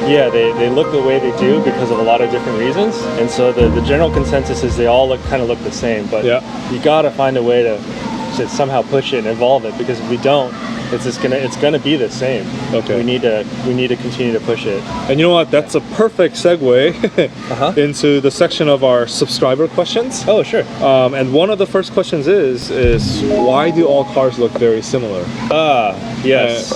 Yeah, they look the way they do because of a lot of different reasons, and so the general consensus is they all kind of look the same. But you gotta find a way to somehow push it and evolve it, because if we don't, it's gonna be the same. Okay. We need to continue to push it. And you know what? That's a perfect segue into the section of our subscriber questions. Oh, sure. And one of the first questions is why do all cars look very similar? Yes.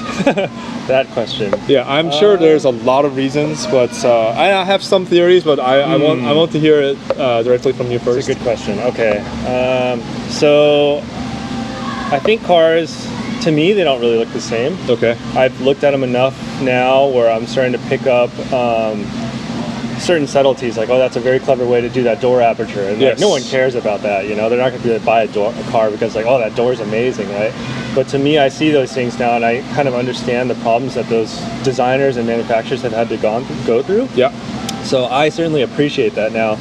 That question. Yeah, I'm sure there's a lot of reasons, but I have some theories, but I want to hear it directly from you first. It's a good question. Okay. So I think cars, to me, they don't really look the same. Okay. I've looked at them enough now where I'm starting to pick up certain subtleties, like, oh, that's a very clever way to do that door aperture, and like, no one cares about that. You know, they're not going to buy a car because like, oh, that door is amazing, right? But to me, I see those things now, and I kind of understand the problems that those designers and manufacturers have had to go through. Yeah. So I certainly appreciate that now,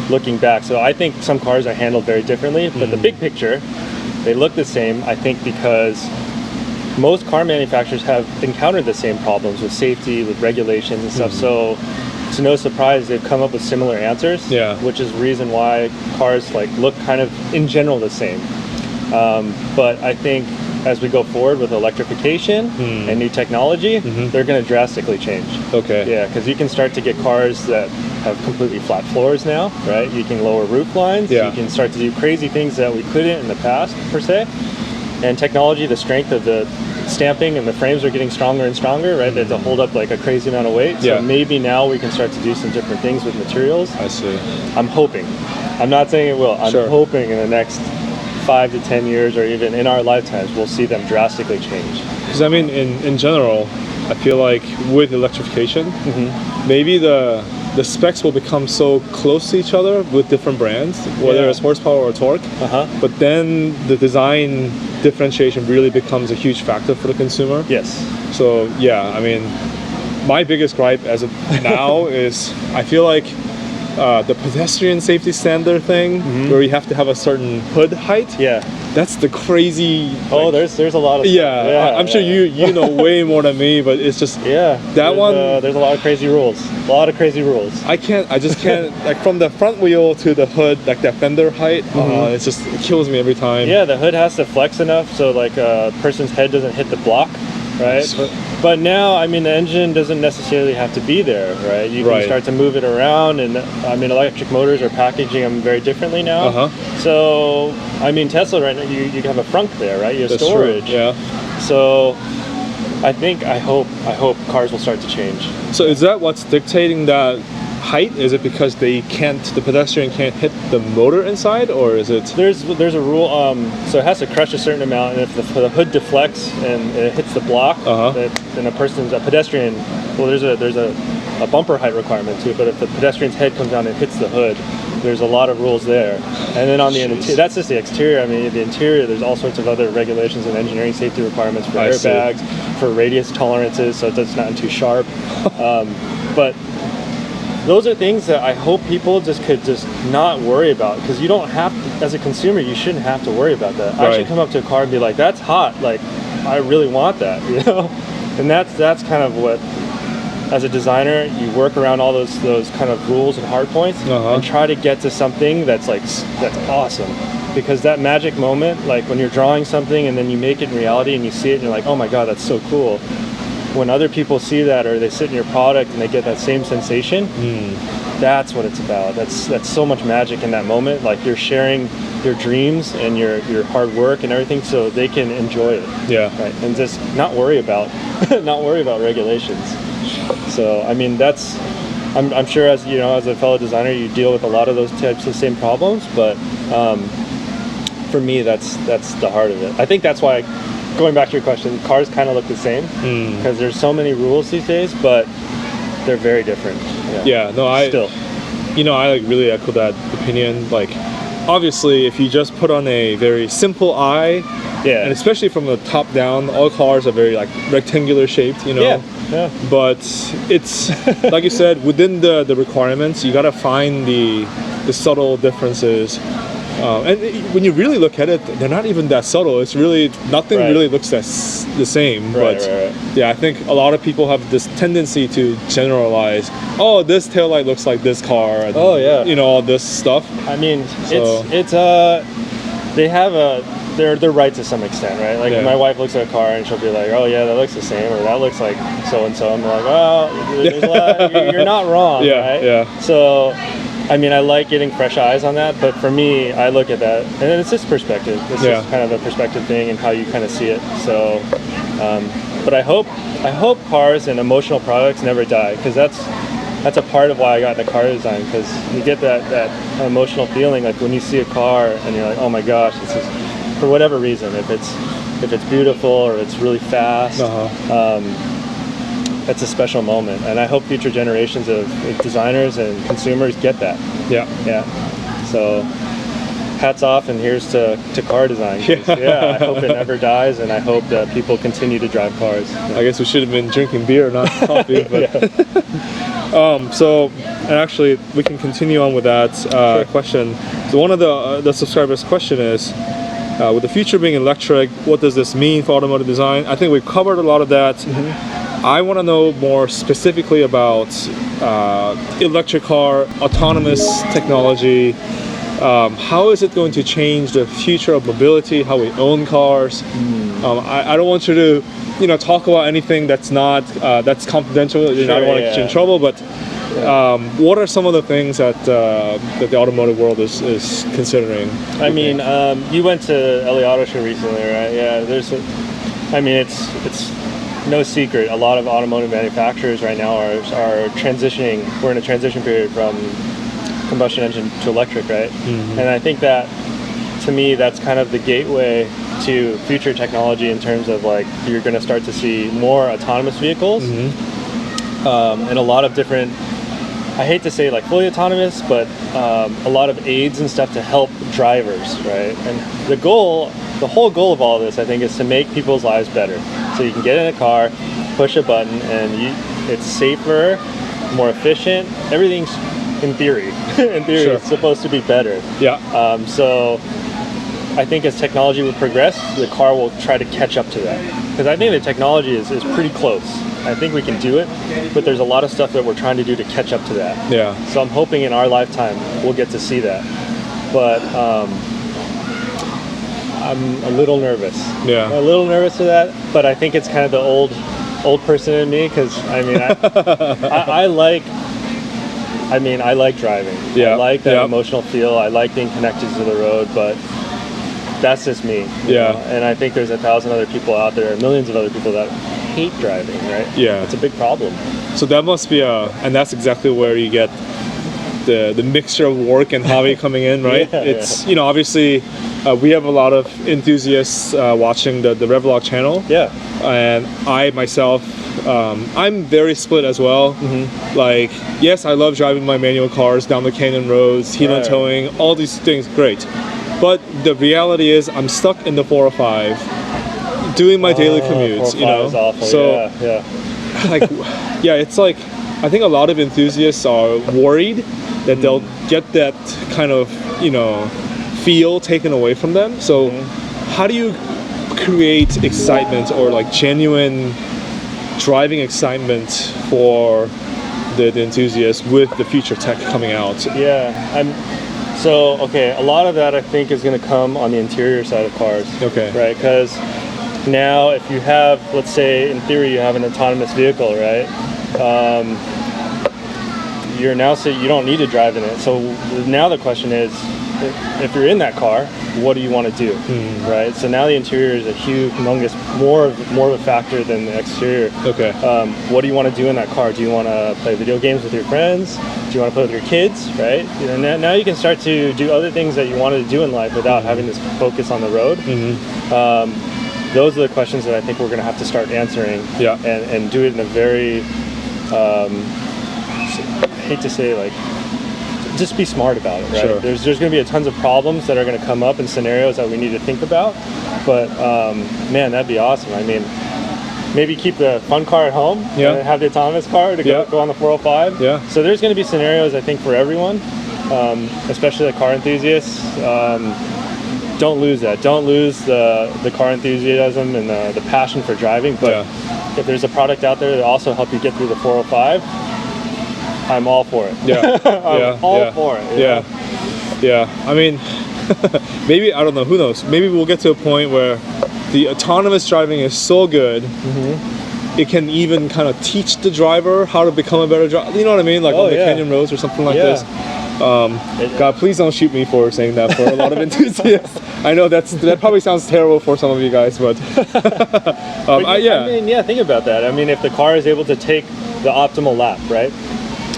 looking back. So I think some cars are handled very differently, but the big picture, they look the same, I think, because most car manufacturers have encountered the same problems with safety, with regulations and stuff. So it's no surprise they've come up with similar answers, which is the reason why cars like look kind of in general the same. But I think as we go forward with electrification and new technology, they're going to drastically change. Okay. Yeah, because you can start to get cars that have completely flat floors now, right? You can lower roof lines. Yeah. You can start to do crazy things that we couldn't in the past, per se. And technology, the strength of the stamping and the frames are getting stronger and stronger, right? They have to hold up like a crazy amount of weight. So maybe now we can start to do some different things with materials. I see. I'm hoping. I'm not saying it will. I'm hoping in the next 5 to 10 years, or even in our lifetimes, we'll see them drastically change. Because I mean, in general, I feel like with electrification, maybe the specs will become so close to each other with different brands, whether it's horsepower or torque. But then the design differentiation really becomes a huge factor for the consumer. Yes. So yeah, I mean, my biggest gripe as of now is I feel like the pedestrian safety standard thing, where you have to have a certain hood height. That's the crazy. Oh, there's a lot of stuff. I'm sure you know way more than me, but it's just that one. There's a lot of crazy rules. I just can't like from the front wheel to the hood, like that fender height. It kills me every time. Yeah, the hood has to flex enough so like a person's head doesn't hit the block, right? But now, I mean, the engine doesn't necessarily have to be there, right? You can start to move it around, and I mean, electric motors are packaging them very differently now. So, I mean, Tesla right now, you have a frunk there, right? You have storage. True. Yeah. So, I hope cars will start to change. So, is that what's dictating that height? Is it because the pedestrian can't hit the motor inside, or is it? There's a rule. So it has to crush a certain amount, and if the hood deflects and it hits the block, then a pedestrian. Well, there's a bumper height requirement too. But if the pedestrian's head comes down and hits the hood, there's a lot of rules there. And then on the interior, that's just the exterior. I mean, the interior, there's all sorts of other regulations and engineering safety requirements for airbags, for radius tolerances, so it's not too sharp. But those are things that I hope people could not worry about, because you don't have to, as a consumer, you shouldn't have to worry about that. I should come up to a car and be like, that's hot, like I really want that, you know? And that's kind of what, as a designer, you work around all those kind of rules and hard points and try to get to something that's awesome. Because that magic moment, like when you're drawing something and then you make it in reality and you see it and you're like, oh my god, that's so cool. When other people see that, or they sit in your product and they get that same sensation, that's what it's about. That's so much magic in that moment. Like you're sharing your dreams and your hard work and everything, so they can enjoy it. Yeah. Right. And just not worry about regulations. So I mean, I'm sure as you know, as a fellow designer, you deal with a lot of those types of same problems. But for me, that's the heart of it. I think that's why. Going back to your question, cars kind of look the same because there's so many rules these days, but they're very different. I like really echo that opinion. Like, obviously, if you just put on a very simple eye, and especially from the top down, all cars are very like rectangular shaped, you know. But it's like you said, within the requirements, you gotta find the subtle differences. when you really look at it, they're not even that subtle. It's really nothing really looks the same. But yeah, I think a lot of people have this tendency to generalize. Oh, this taillight looks like this car. And, you know, all this stuff. I mean, they have they're right to some extent, right? Like my wife looks at a car and she'll be like, "Oh yeah, that looks the same," or "That looks like so and so." I'm like, "Well, there's a lot, you're not wrong, right?" Yeah. So, I mean, I like getting fresh eyes on that, but for me, I look at that, and it's just perspective. It's just kind of a perspective thing and how you kind of see it. So, but I hope cars and emotional products never die, because that's a part of why I got into car design, because you get that emotional feeling, like when you see a car and you're like, oh my gosh, this is, for whatever reason, if it's beautiful or it's really fast, that's a special moment, and I hope future generations of designers and consumers get that. Yeah. So hats off, and here's to car design. I hope it never dies, and I hope that people continue to drive cars. I guess we should have been drinking beer, not coffee. But so, and actually, we can continue on with that question. So one of the subscribers' question is, with the future being electric, what does this mean for automotive design? I think we've covered a lot of that. I want to know more specifically about electric car, autonomous technology. How is it going to change the future of mobility, how we own cars? I don't want you to, talk about anything that's not that's confidential. I don't want to get you in trouble, but what are some of the things that the automotive world is considering? I mean, you went to LA Auto Show recently, right? Yeah, it's no secret. A lot of automotive manufacturers right now are transitioning. We're in a transition period from combustion engine to electric, right? And I think that, to me, that's kind of the gateway to future technology, in terms of like, you're going to start to see more autonomous vehicles, and a lot of different, I hate to say like fully autonomous, but a lot of aids and stuff to help drivers, right? And the whole goal of all of this, I think, is to make people's lives better. So you can get in a car, push a button, and it's safer, more efficient. Everything's, in theory, it's supposed to be better. So I think as technology will progress, the car will try to catch up to that. Because I think the technology is pretty close. I think we can do it, but there's a lot of stuff that we're trying to do to catch up to that. So I'm hoping in our lifetime we'll get to see that. But I'm a little nervous. I'm a little nervous for that, but I think it's kind of the old person in me, because I mean, I like driving. I like that emotional feel. I like being connected to the road, but that's just me. You know? And I think there's 1,000 other people out there, millions of other people that hate driving, right? It's a big problem. So that must be and that's exactly where you get the mixture of work and hobby coming in, right? It's obviously we have a lot of enthusiasts watching the REVlogue channel. And I myself, I'm very split as well. Like, yes, I love driving my manual cars down the canyon roads, heel towing, all these things, great. But the reality is, I'm stuck in the 405, doing my daily commutes. Is awful. So, like, it's like, I think a lot of enthusiasts are worried that they'll get that kind of, feel taken away from them. So, how do you create excitement, or like genuine driving excitement for the enthusiasts with the future tech coming out? So a lot of that I think is going to come on the interior side of cars. Right, because now if you have, let's say in theory you have an autonomous vehicle, right? You're now saying you don't need to drive in it. So now the question is, if you're in that car, what do you want to do, right? So now the interior is a humongous, more of a factor than the exterior. What do you want to do in that car? Do you want to play video games with your friends? Do you want to play with your kids, right? Now you can start to do other things that you wanted to do in life without having to focus on the road. Those are the questions that I think we're going to have to start answering, and do it in a very, I hate to say, like, just be smart about it, right? There's going to be tons of problems that are going to come up and scenarios that we need to think about, but man, that'd be awesome. I mean, maybe keep the fun car at home and have the autonomous car to go on the 405. So there's going to be scenarios, I think, for everyone. especially the car enthusiasts. Don't lose that. Don't lose the car enthusiasm and the passion for driving. But if there's a product out there that also help you get through the 405, I'm all for it. Yeah, I'm all for it. Yeah. I mean, maybe, I don't know, who knows? Maybe we'll get to a point where the autonomous driving is so good, it can even kind of teach the driver how to become a better driver. You know what I mean? Like on the canyon roads or something like this. God, please don't shoot me for saying that for a lot of enthusiasts. I know that probably sounds terrible for some of you guys, but I mean, think about that. I mean, if the car is able to take the optimal lap, right,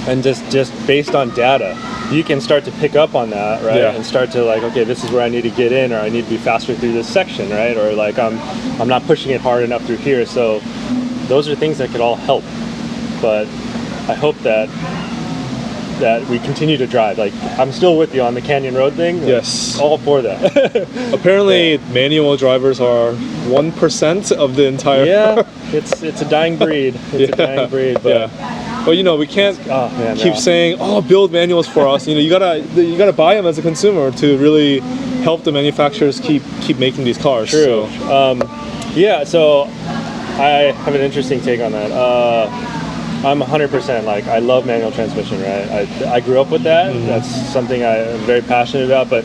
and just based on data, you can start to pick up on that, right, and start to like, okay, this is where I need to get in, or I need to be faster through this section, right, or like I'm not pushing it hard enough through here. So those are things that could all help. But I hope that we continue to drive. Like, I'm still with you on the Canyon Road thing. Like, yes, all for that. Apparently, manual drivers are 1% of the entire. Yeah, it's a dying breed. It's a dying breed. But well, you know, we can't keep saying, "Oh, build manuals for us." You know, you gotta buy them as a consumer to really help the manufacturers keep making these cars. True. So. So I have an interesting take on that. I'm 100% like, I love manual transmission, right? I grew up with that. That's something I am very passionate about, but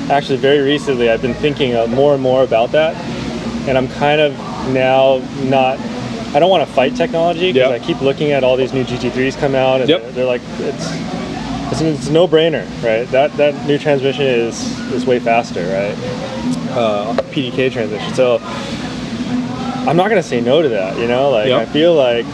actually very recently I've been thinking more and more about that, and I'm kind of now I don't want to fight technology, because I keep looking at all these new GT3s come out, and they're like, it's a no-brainer, right? That new transmission is way faster, right? PDK transmission. So I'm not going to say no to that, you know? Like, I feel like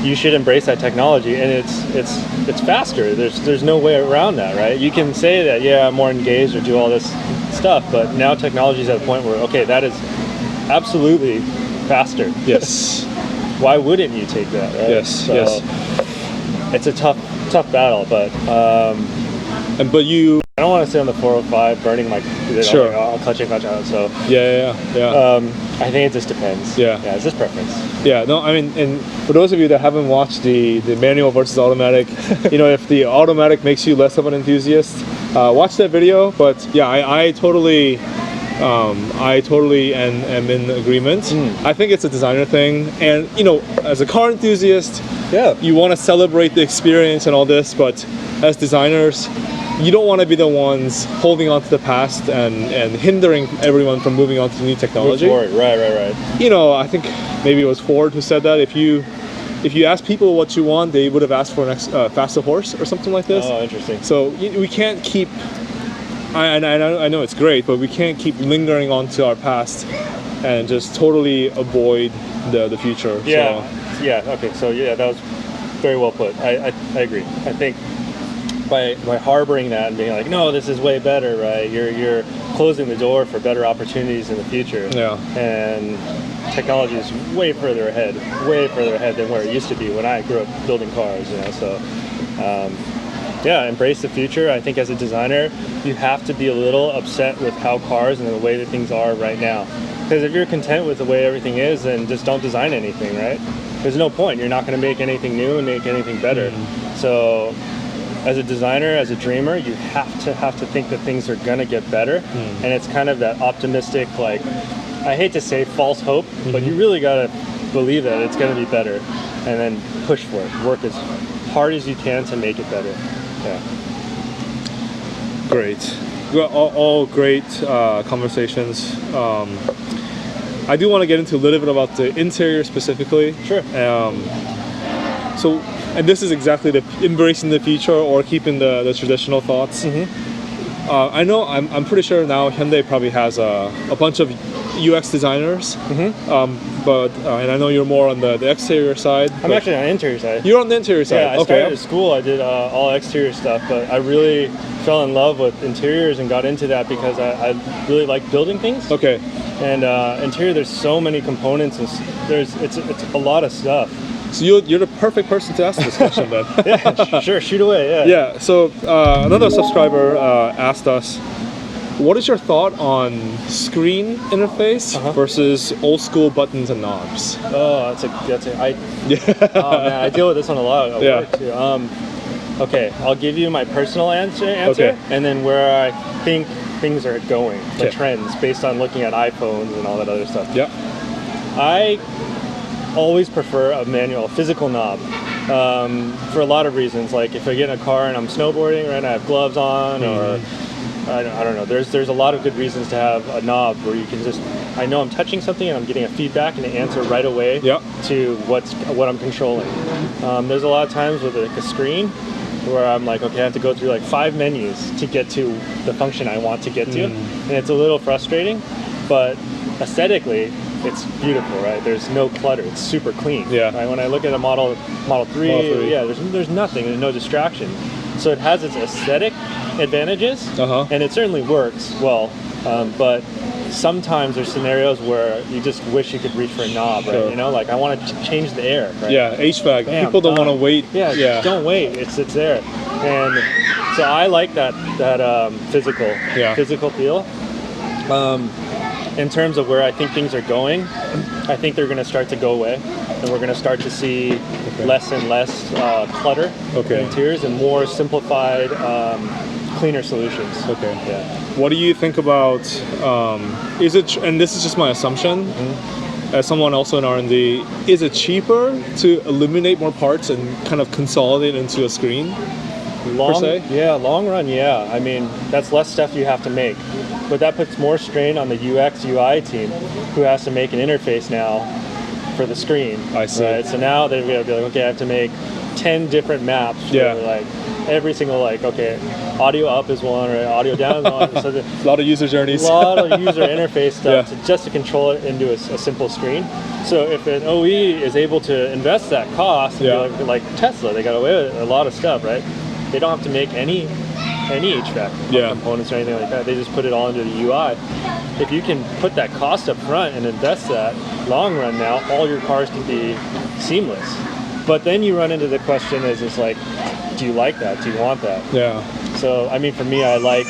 you should embrace that technology, and it's faster. There's no way around that, right? You can say that, I'm more engaged or do all this stuff, but now technology is at a point where, okay, that is absolutely faster. Yes. Why wouldn't you take that, right? Yes. It's a tough battle, but I don't want to sit on the 405 burning my clutch out. So I think it just depends. It's just preference. No, I mean, and for those of you that haven't watched the manual versus automatic, you know, if the automatic makes you less of an enthusiast, watch that video. But I totally am in agreement. I think it's a designer thing, and you know, as a car enthusiast, you want to celebrate the experience and all this, but as designers, you don't want to be the ones holding on to the past and hindering everyone from moving on to new technology. Move forward. Right. You know, I think maybe it was Ford who said that if you ask people what you want, they would have asked for an faster horse or something like this. Oh, interesting. So we can't keep. I know it's great, but we can't keep lingering onto our past and just totally avoid the future. Okay. So that was very well put. I agree. I think by harboring that and being like, no, this is way better, right? You're closing the door for better opportunities in the future. And technology is way further ahead than where it used to be when I grew up building cars. You know, so. Embrace the future. I think as a designer, you have to be a little upset with how cars and the way that things are right now. Because if you're content with the way everything is, then just don't design anything, right? There's no point. You're not going to make anything new and make anything better. So as a designer, as a dreamer, you have to think that things are going to get better. And it's kind of that optimistic, like, I hate to say false hope, but you really got to believe that it's going to be better, and then push for it. Work as hard as you can to make it better. Great. All great conversations. I do want to get into a little bit about the interior specifically. Sure. And this is exactly the embracing the future or keeping the traditional thoughts. I know, I'm pretty sure now Hyundai probably has a bunch of UX designers, but and I know you're more on the exterior side. I'm actually on the interior side. You're on the interior side. I started at school. I did all exterior stuff, but I really fell in love with interiors and got into that because I really like building things. Okay. And interior, there's so many components, and it's a lot of stuff. So you're the perfect person to ask this question then. Sure, shoot away. Yeah. So another subscriber asked us, what is your thought on screen interface versus old school buttons and knobs? Oh, I deal with this one a lot at work too. Okay, I'll give you my personal answer, Okay. and then where I think things are going, the Okay. trends, based on looking at iPhones and all that other stuff. Yeah. I always prefer a manual, physical knob, for a lot of reasons. Like if I get in a car and I'm snowboarding, right, and I have gloves on, or I don't know. There's a lot of good reasons to have a knob where you can just, I know I'm touching something and I'm getting a feedback and an answer right away to what I'm controlling. There's a lot of times with like a screen where I'm like, okay, I have to go through like 5 menus to get to the function I want to get to, and it's a little frustrating, but aesthetically, it's beautiful, right? There's no clutter. It's super clean. Yeah. Right? When I look at a Model 3, yeah, there's nothing. There's no distraction. So it has its aesthetic advantages, and it certainly works well. But sometimes there's scenarios where you just wish you could reach for a knob, right? You know, like I want to change the air, right? Yeah, HVAC. Bam, People don't want to wait. Yeah, don't wait. It's there. And so I like that physical feel. In terms of where I think things are going, I think they're going to start to go away, and we're going to start to see less and less clutter in interiors and more simplified, cleaner solutions. Okay. Yeah. What do you think about? Is it? And this is just my assumption. As someone also in R&D, is it cheaper to eliminate more parts and kind of consolidate into a screen? Long run, yeah. I mean, that's less stuff you have to make. But that puts more strain on the UX UI team, who has to make an interface now for the screen. I see. Right? So now they're going to be like, okay, I have to make 10 different maps. For like every single, like, okay, audio up is one, or audio down is one. So a lot of user journeys. A lot of user interface stuff just to control it into a simple screen. So if an OE is able to invest that cost, like Tesla, they got away with a lot of stuff, right? They don't have to make any HVAC components or anything like that. They just put it all into the UI. If you can put that cost up front and invest that, long run now, all your cars can be seamless. But then you run into the question is, it's like, do you like that? Do you want that? Yeah. So I mean, for me, I like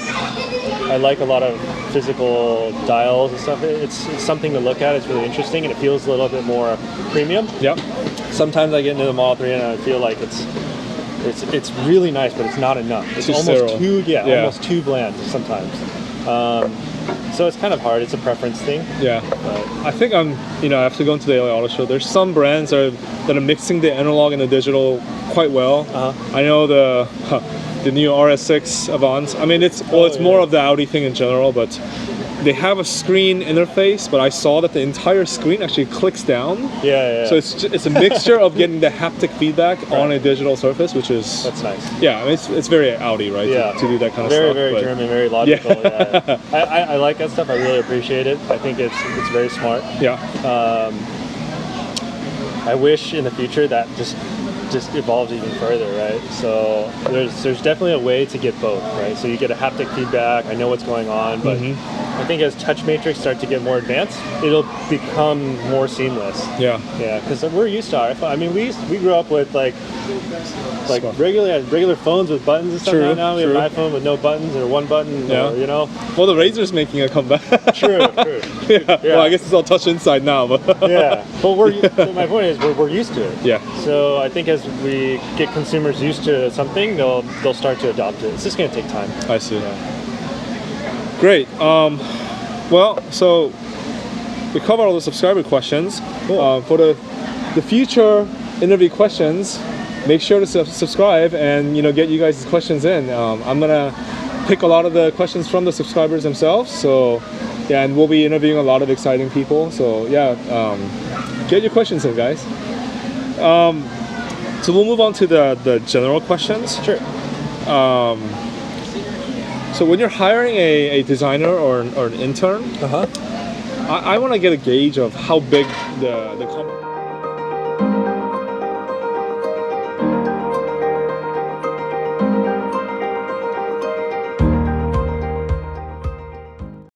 a lot of physical dials and stuff. It's something to look at. It's really interesting, and it feels a little bit more premium. Yep. Sometimes I get into the Model 3 and I feel like it's really nice, but it's not enough. It's almost almost too bland sometimes. So it's kind of hard. It's a preference thing. Yeah. But I think after going to the LA Auto Show, there's some brands that are mixing the analog and the digital quite well. I know the new RS6 Avant. I mean, it's more of the Audi thing in general, but they have a screen interface, but I saw that the entire screen actually clicks down. Yeah. So it's a mixture of getting the haptic feedback on a digital surface, which is... That's nice. Yeah, I mean, it's very Audi, right? Yeah. To do that kind of stuff. Very German, very logical. Yeah. I like that stuff. I really appreciate it. I think it's very smart. Yeah. I wish in the future that just evolves even further, right? So there's definitely a way to get both, right? So you get a haptic feedback. I know what's going on, but I think as touch matrix start to get more advanced, it'll become more seamless. Yeah, because we're used to iPhone. I mean, we grew up with like regular phones with buttons and stuff. Now we have an iPhone with no buttons or one button. Yeah. Or, you know. Well, the Razer's making a comeback. True. Yeah. Well, I guess it's all touch inside now, but but my point is we're used to it. Yeah. So I think as we get consumers used to something, they'll start to adopt it. It's just going to take time. I see. Great. Well, so we covered all the subscriber questions. Cool. For the future interview questions, make sure to subscribe and get you guys' questions in. I'm gonna pick a lot of the questions from the subscribers themselves. So and we'll be interviewing a lot of exciting people. So get your questions in, guys. So we'll move on to the general questions. Sure. So when you're hiring a designer or an intern, I want to get a gauge of how big the company